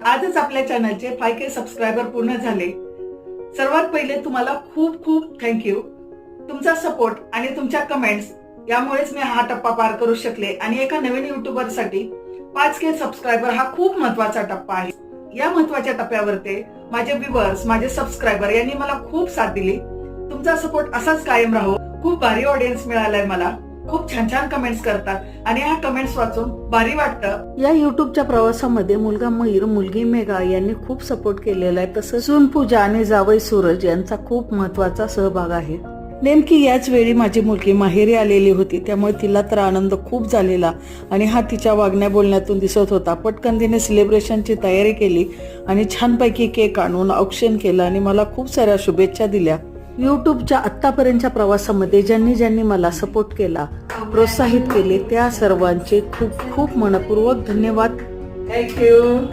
आजच आपल्या चॅनलचे 5K subscriber पूर्ण झाले. सर्वात पहिले तुम्हाला खूप खूप थँक्यू. तुमचा सपोर्ट आणि तुमच्या कमेंट्स यामुळेच मी हा टप्पा पार करू शकले आणि एका नवीन युट्यूबर साठी 5K सबस्क्रायबर हा खूप महत्वाचा टप्पा आहे. या महत्वाच्या टप्प्यावरती माझे व्ह्यूअर्स, माझे सबस्क्रायबर यांनी मला खूप साथ दिली. तुमचा सपोर्ट असाच कायम राहो. खूप भारी ऑडियन्स मिळालाय मला. खूप छान छान कमेंट्स करतात आणि ह्या कमेंट्स वाचून भारी वाटतं. या युट्यूबच्या प्रवासामध्ये मुलगा मयूर, मुलगी मेघा यांनी खूप सपोर्ट केलेला आहे. तसंच सून पूजा आणि जावई सूरज यांचा खूप महत्वाचा सहभाग आहे. नेमकी याच वेळी माझी मुलगी माहेरी आलेली होती, त्यामुळे तिला तर आनंद खूप झालेला आणि हा तिच्या वागण्या बोलण्यातून दिसत होता. पटकन तिने सेलिब्रेशनची तयारी केली आणि छानपैकी केक आणून औक्षण केलं आणि मला खूप साऱ्या शुभेच्छा दिल्या. युट्यूबच्या आत्तापर्यंतच्या प्रवासामध्ये ज्यांनी ज्यांनी मला सपोर्ट केला, प्रोत्साहित केले, त्या सर्वांचे खूप खूप मनपूर्वक धन्यवाद. थँक्यू.